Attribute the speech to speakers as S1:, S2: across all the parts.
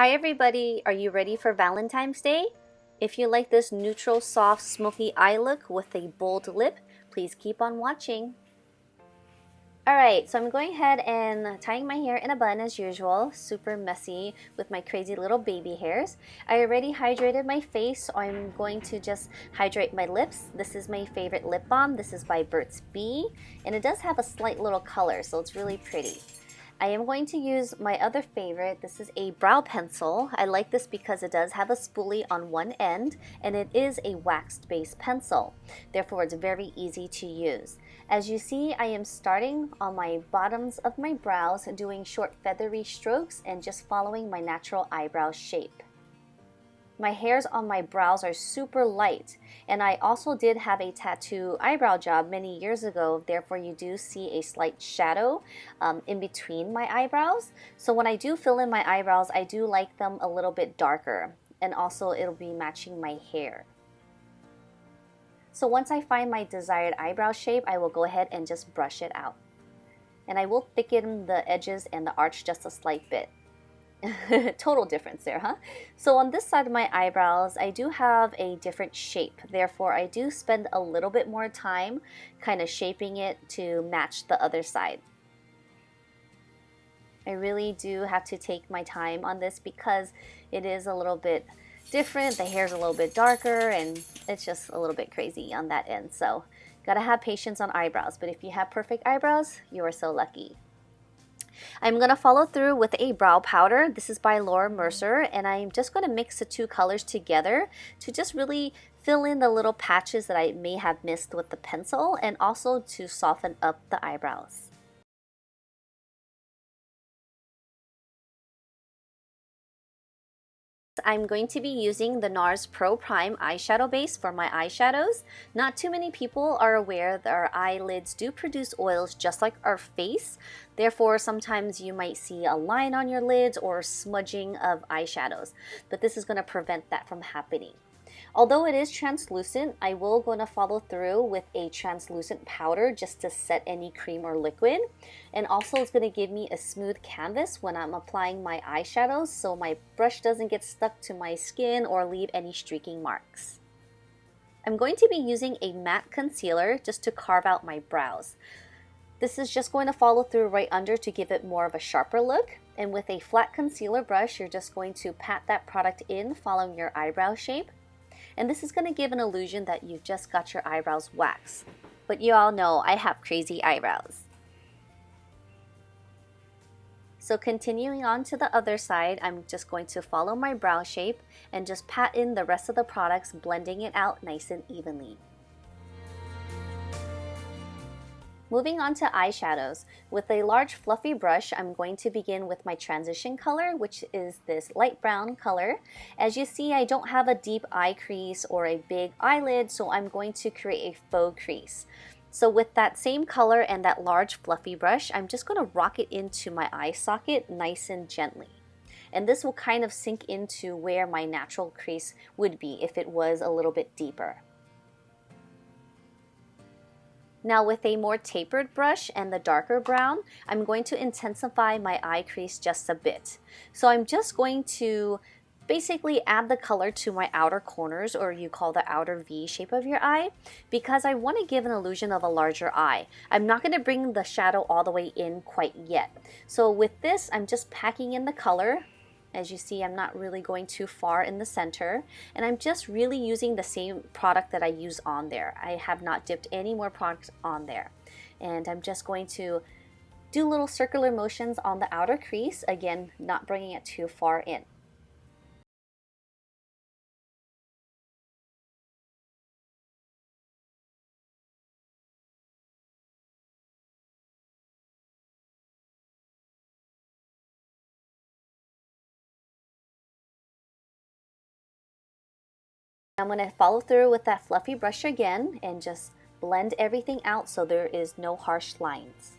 S1: Hi everybody, are you ready for Valentine's Day? If you like this neutral, soft, smoky eye look with a bold lip, please keep on watching. Alright, so I'm going ahead and tying my hair in a bun as usual, super messy with my crazy little baby hairs. I already hydrated my face, so I'm going to just hydrate my lips. This is my favorite lip balm. This is by Burt's Bee, and it does have a slight little color, so it's really pretty. I am going to use my other favorite. This is a brow pencil. I like this because it does have a spoolie on one end and it is a waxed base pencil. Therefore, it's very easy to use. As you see, I am starting on my bottoms of my brows, doing short feathery strokes and just following my natural eyebrow shape. My hairs on my brows are super light, and I also did have a tattoo eyebrow job many years ago, therefore you do see a slight shadow in between my eyebrows. So when I do fill in my eyebrows, I do like them a little bit darker, and also it'll be matching my hair. So once I find my desired eyebrow shape, I will go ahead and just brush it out. And I will thicken the edges and the arch just a slight bit. Total difference there, huh? So on this side of my eyebrows, I do have a different shape. Therefore, I do spend a little bit more time kind of shaping it to match the other side. I really do have to take my time on this because it is a little bit different. The hair's a little bit darker and it's just a little bit crazy on that end. So gotta have patience on eyebrows. But if you have perfect eyebrows, you are so lucky. I'm going to follow through with a brow powder. This is by Mercier, and I'm just going to mix the two colors together to just really fill in the little patches that I may have missed with the pencil, and also to soften up the eyebrows. I'm going to be using the Nars Pro Prime eyeshadow base for my eyeshadows. Not too many people are aware that our eyelids do produce oils just like our face. Therefore, sometimes you might see a line on your lids or smudging of eyeshadows, but this is going to prevent that from happening. Although it is translucent, I will going to follow through with a translucent powder just to set any cream or liquid. And also it's going to give me a smooth canvas when I'm applying my eyeshadows so my brush doesn't get stuck to my skin or leave any streaking marks. I'm going to be using a matte concealer just to carve out my brows. This is just going to follow through right under to give it more of a sharper look. And with a flat concealer brush, you're just going to pat that product in following your eyebrow shape. And this is going to give an illusion that you've just got your eyebrows waxed. But you all know I have crazy eyebrows. So continuing on to the other side, I'm just going to follow my brow shape and just pat in the rest of the products, blending it out nice and evenly. Moving on to eyeshadows. With a large fluffy brush, I'm going to begin with my transition color, which is this light brown color. As you see, I don't have a deep eye crease or a big eyelid, so I'm going to create a faux crease. So with that same color and that large fluffy brush, I'm just going to rock it into my eye socket nice and gently. And this will kind of sink into where my natural crease would be if it was a little bit deeper. Now with a more tapered brush and the darker brown, I'm going to intensify my eye crease just a bit. So I'm just going to basically add the color to my outer corners, or you call the outer V shape of your eye, because I want to give an illusion of a larger eye. I'm not going to bring the shadow all the way in quite yet. So with this, I'm just packing in the color. As you see, I'm not really going too far in the center, and I'm just really using the same product that I use on there. I have not dipped any more product on there. And I'm just going to do little circular motions on the outer crease, again, not bringing it too far in. I'm going to follow through with that fluffy brush again and just blend everything out so there is no harsh lines.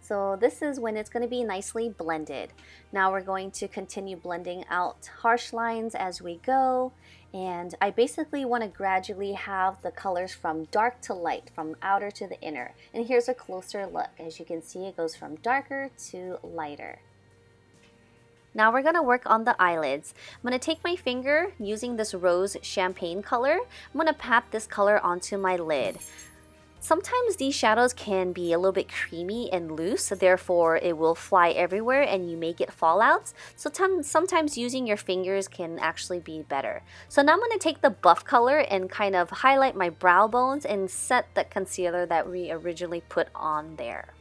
S1: So this is when it's going to be nicely blended. Now we're going to continue blending out harsh lines as we go. And I basically want to gradually have the colors from dark to light, from outer to the inner. And here's a closer look. As you can see, it goes from darker to lighter. Now we're going to work on the eyelids. I'm going to take my finger using this rose champagne color. I'm going to pat this color onto my lid. Sometimes these shadows can be a little bit creamy and loose, therefore it will fly everywhere and you may get fallouts. So sometimes using your fingers can actually be better. So now I'm going to take the buff color and kind of highlight my brow bones and set the concealer that we originally put on there.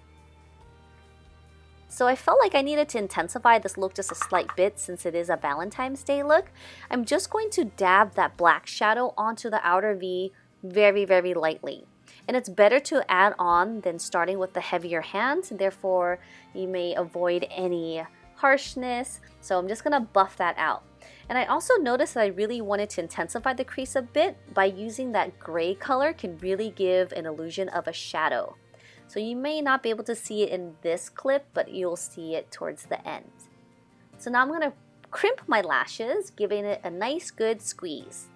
S1: So I felt like I needed to intensify this look just a slight bit since it is a Valentine's Day look. I'm just going to dab that black shadow onto the outer V very, very lightly. And it's better to add on than starting with the heavier hands, therefore you may avoid any harshness. So I'm just going to buff that out. And I also noticed that I really wanted to intensify the crease a bit by using that gray color can really give an illusion of a shadow. So you may not be able to see it in this clip, but you'll see it towards the end. So now I'm going to crimp my lashes, giving it a nice good squeeze.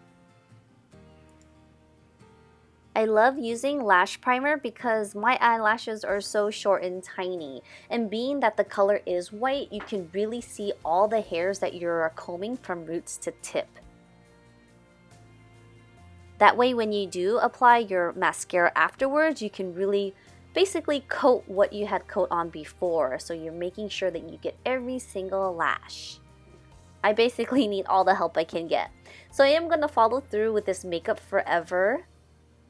S1: I love using lash primer because my eyelashes are so short and tiny, and being that the color is white, you can really see all the hairs that you're combing from roots to tip. That way when you do apply your mascara afterwards, you can really basically coat what you had coat on before, so you're making sure that you get every single lash. I basically need all the help I can get. So I am going to follow through with this Makeup Forever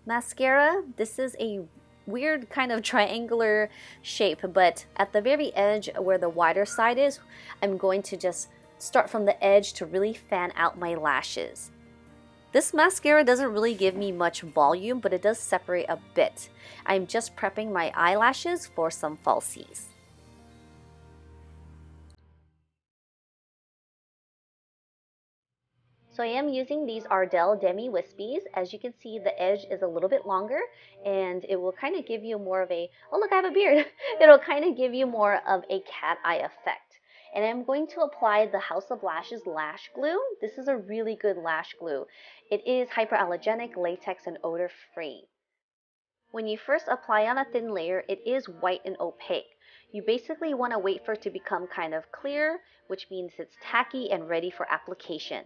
S1: mascara. This is a weird kind of triangular shape, but at the very edge where the wider side is, I'm going to just start from the edge to really fan out my lashes. This mascara doesn't really give me much volume, but it does separate a bit. I'm just prepping my eyelashes for some falsies. So I am using these Ardell DEMI Wispies. As you can see, the edge is a little bit longer and it will kind of give you more of a, oh look, I have a beard. It'll kind of give you more of a cat eye effect. And I'm going to apply the House of Lashes Lash Glue. This is a really good lash glue. It is hyperallergenic, latex, and odor-free. When you first apply on a thin layer, it is white and opaque. You basically want to wait for it to become kind of clear, which means it's tacky and ready for application.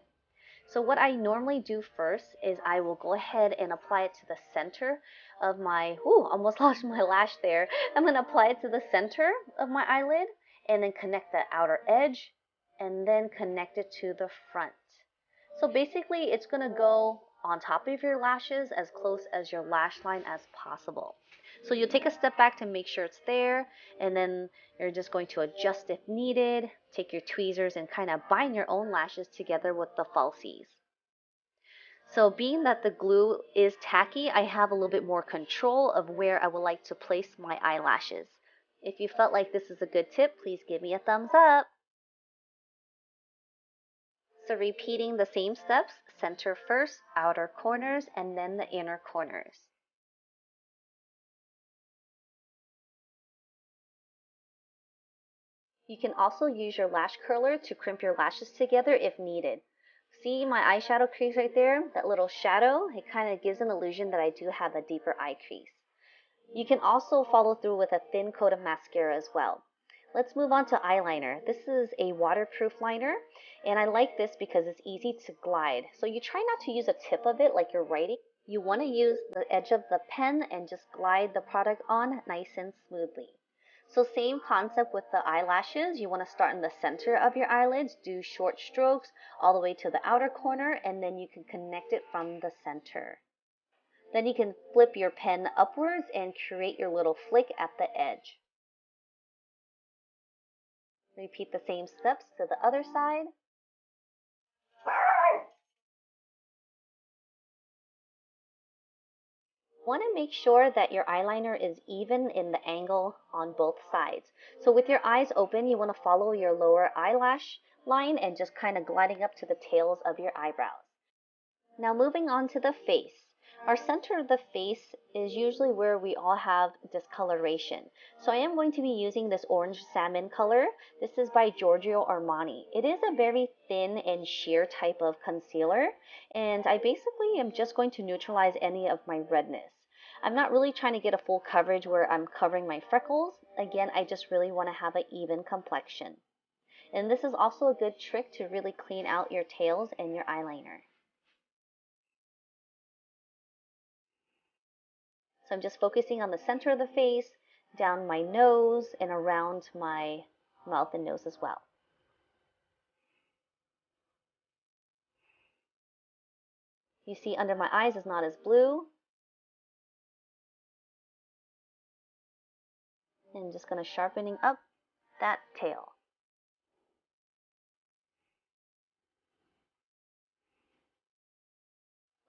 S1: So what I normally do first is I will go ahead and apply it to the center of my, almost lost my lash there. I'm going to apply it to the center of my eyelid and then connect the outer edge and then connect it to the front. So basically it's going to go on top of your lashes as close as your lash line as possible. So you'll take a step back to make sure it's there, and then you're just going to adjust if needed. Take your tweezers and kind of bind your own lashes together with the falsies. So being that the glue is tacky, I have a little bit more control of where I would like to place my eyelashes. If you felt like this is a good tip, please give me a thumbs up. So repeating the same steps, center first, outer corners, and then the inner corners. You can also use your lash curler to crimp your lashes together if needed. See my eyeshadow crease right there? That little shadow? It kind of gives an illusion that I do have a deeper eye crease. You can also follow through with a thin coat of mascara as well. Let's move on to eyeliner. This is a waterproof liner, and I like this because it's easy to glide. So you try not to use a tip of it like you're writing. You want to use the edge of the pen and just glide the product on nice and smoothly. So same concept with the eyelashes. You want to start in the center of your eyelids, do short strokes all the way to the outer corner, and then you can connect it from the center. Then you can flip your pen upwards and create your little flick at the edge. Repeat the same steps to the other side. Want to make sure that your eyeliner is even in the angle on both sides. So with your eyes open, you want to follow your lower eyelash line and just kind of gliding up to the tails of your eyebrows. Now moving on to the face. Our center of the face is usually where we all have discoloration. So I am going to be using this orange salmon color. This is by Giorgio Armani. It is a very thin and sheer type of concealer, and I basically am just going to neutralize any of my redness. I'm not really trying to get a full coverage where I'm covering my freckles. Again, I just really want to have an even complexion. And this is also a good trick to really clean out your tails and your eyeliner. So I'm just focusing on the center of the face, down my nose, and around my mouth and nose as well. You see under my eyes is not as blue. And just going to sharpening up that tail.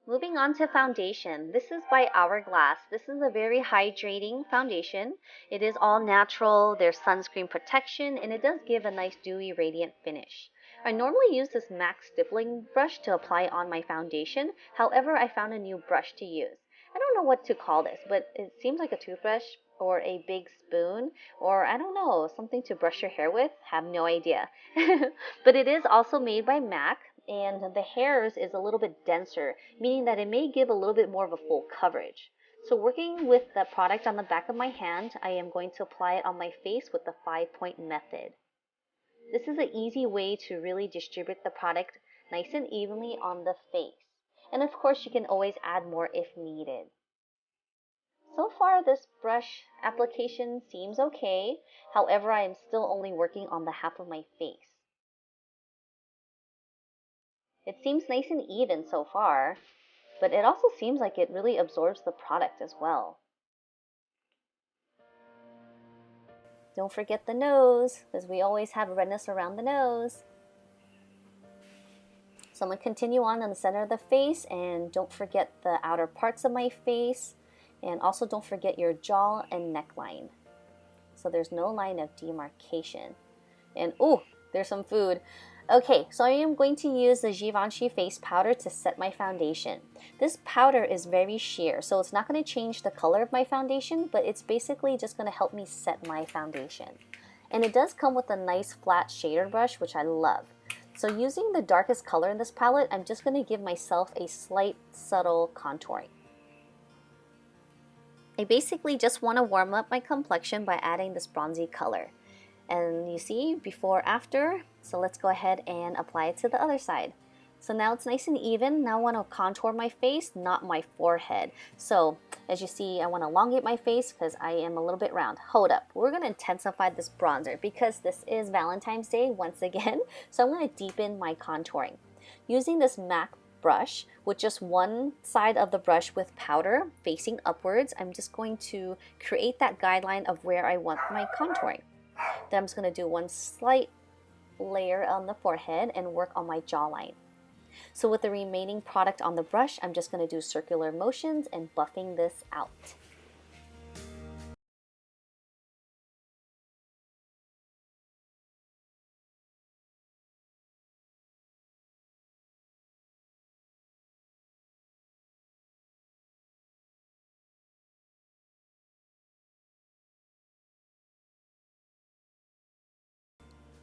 S1: Moving on to foundation. This is by Hourglass. This is a very hydrating foundation. It is all natural, there's sunscreen protection, and it does give a nice dewy radiant finish. I normally use this MAC stippling brush to apply on my foundation. However, I found a new brush to use. I don't know what to call this, but it seems like a toothbrush or a big spoon, or I don't know, something to brush your hair with. Have no idea. But it is also made by MAC, and the hairs is a little bit denser, meaning that it may give a little bit more of a full coverage. So working with the product on the back of my hand, I am going to apply it on my face with the 5-point method. This is an easy way to really distribute the product nice and evenly on the face. And of course, you can always add more if needed. So far, this brush application seems okay. However, I am still only working on the half of my face. It seems nice and even so far, but it also seems like it really absorbs the product as well. Don't forget the nose, because we always have redness around the nose. So I'm going to continue on the center of the face, and don't forget the outer parts of my face, and also don't forget your jaw and neckline. So there's no line of demarcation. And ooh, there's some food. Okay, so I am going to use the Givenchy face powder to set my foundation. This powder is very sheer, so it's not going to change the color of my foundation, but it's basically just going to help me set my foundation. And it does come with a nice flat shader brush, which I love. So using the darkest color in this palette, I'm just going to give myself a slight subtle contouring. I basically just want to warm up my complexion by adding this bronzy color. And you see, before, after. So let's go ahead and apply it to the other side. So now it's nice and even. Now I want to contour my face, not my forehead. So as you see, I want to elongate my face because I am a little bit round. Hold up, we're going to intensify this bronzer because this is Valentine's Day once again. So I'm going to deepen my contouring. Using this MAC brush with just one side of the brush with powder facing upwards, I'm just going to create that guideline of where I want my contouring. Then I'm just going to do one slight layer on the forehead and work on my jawline. So with the remaining product on the brush, I'm just going to do circular motions and buffing this out.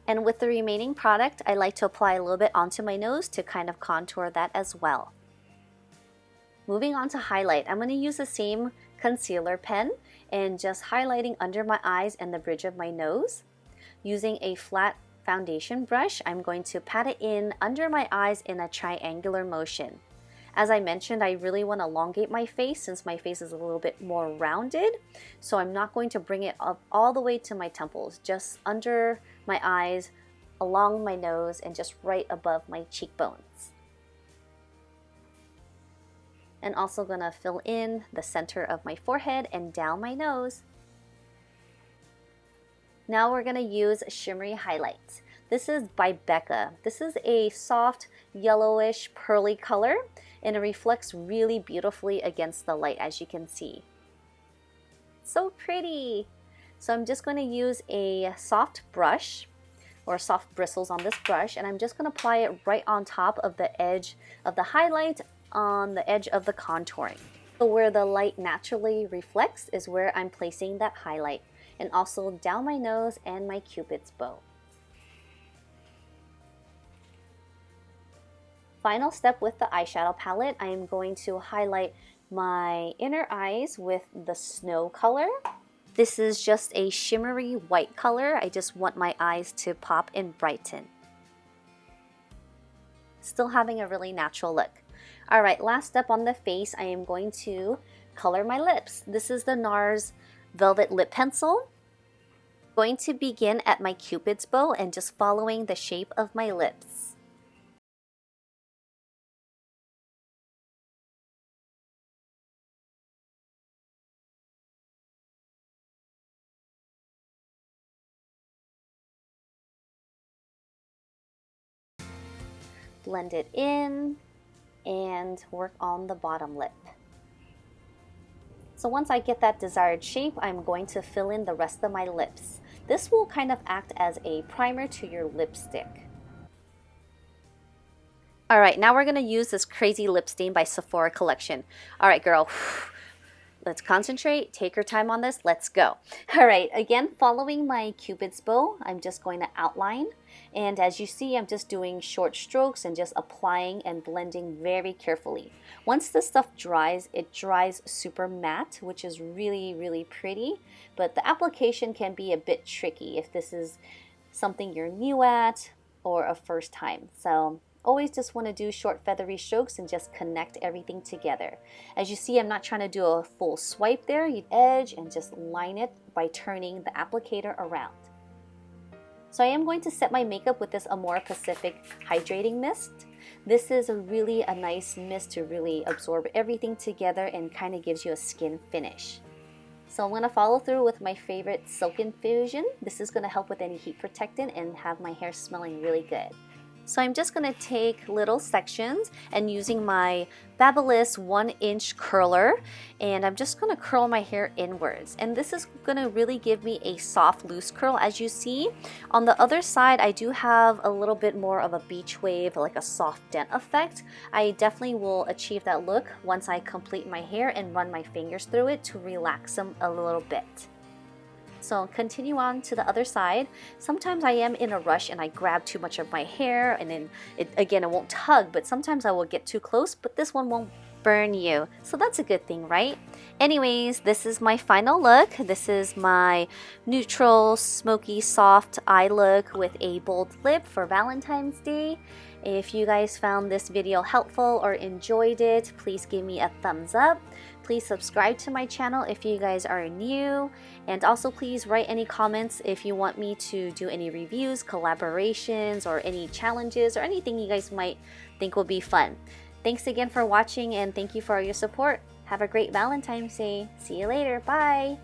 S1: And with the remaining product, I like to apply a little bit onto my nose to kind of contour that as well. Moving on to highlight, I'm going to use the same concealer pen and just highlighting under my eyes and the bridge of my nose. Using a flat foundation brush, I'm going to pat it in under my eyes in a triangular motion. As I mentioned, I really want to elongate my face since my face is a little bit more rounded. So I'm not going to bring it up all the way to my temples, just under my eyes, along my nose, and just right above my cheekbones. And also going to fill in the center of my forehead and down my nose. Now we're going to use shimmery highlights. This is by Becca. This is a soft yellowish pearly color, and it reflects really beautifully against the light, as you can see. So pretty! So I'm just going to use a soft brush or soft bristles on this brush, and I'm just going to apply it right on top of the edge of the highlight on the edge of the contouring. So where the light naturally reflects is where I'm placing that highlight, and also down my nose and my Cupid's bow. Final step with the eyeshadow palette, I am going to highlight my inner eyes with the snow color. This is just a shimmery white color. I just want my eyes to pop and brighten. Still having a really natural look. Alright, last step on the face, I am going to color my lips. This is the Nars Velvet Lip Pencil. I'm going to begin at my Cupid's bow and just following the shape of my lips. Blend it in and work on the bottom lip. So once I get that desired shape, I'm going to fill in the rest of my lips. This will kind of act as a primer to your lipstick. Alright, now we're going to use this Crazy Lip Stain by Sephora collection. Alright girl, let's concentrate, take your time on this, let's go. Alright, again, following my Cupid's bow, I'm just going to outline. And as you see, I'm just doing short strokes and just applying and blending very carefully. Once this stuff dries, it dries super matte, which is really, really pretty. But the application can be a bit tricky if this is something you're new at or a first time. So always just want to do short feathery strokes and just connect everything together. As you see, I'm not trying to do a full swipe there. You edge and just line it by turning the applicator around. So I am going to set my makeup with this Uemura Pacific Hydrating Mist. This is really a nice mist to really absorb everything together and kind of gives you a skin finish. So I'm going to follow through with my favorite Silk Infusion. This is going to help with any heat protectant and have my hair smelling really good. So I'm just going to take little sections and using my Babyliss 1-inch curler, and I'm just going to curl my hair inwards. And this is going to really give me a soft, loose curl. As you see, on the other side, I do have a little bit more of a beach wave, like a soft dent effect. I definitely will achieve that look once I complete my hair and run my fingers through it to relax them a little bit. So continue on to the other side. Sometimes I am in a rush and I grab too much of my hair, and then it won't tug, but sometimes I will get too close, but this one won't burn you. So that's a good thing, right? Anyways, this is my final look. This is my neutral, smoky, soft eye look with a bold lip for Valentine's Day. If you guys found this video helpful or enjoyed it, please give me a thumbs up. Please subscribe to my channel if you guys are new. And also please write any comments if you want me to do any reviews, collaborations, or any challenges, or anything you guys might think will be fun. Thanks again for watching, and thank you for all your support. Have a great Valentine's Day. See you later. Bye.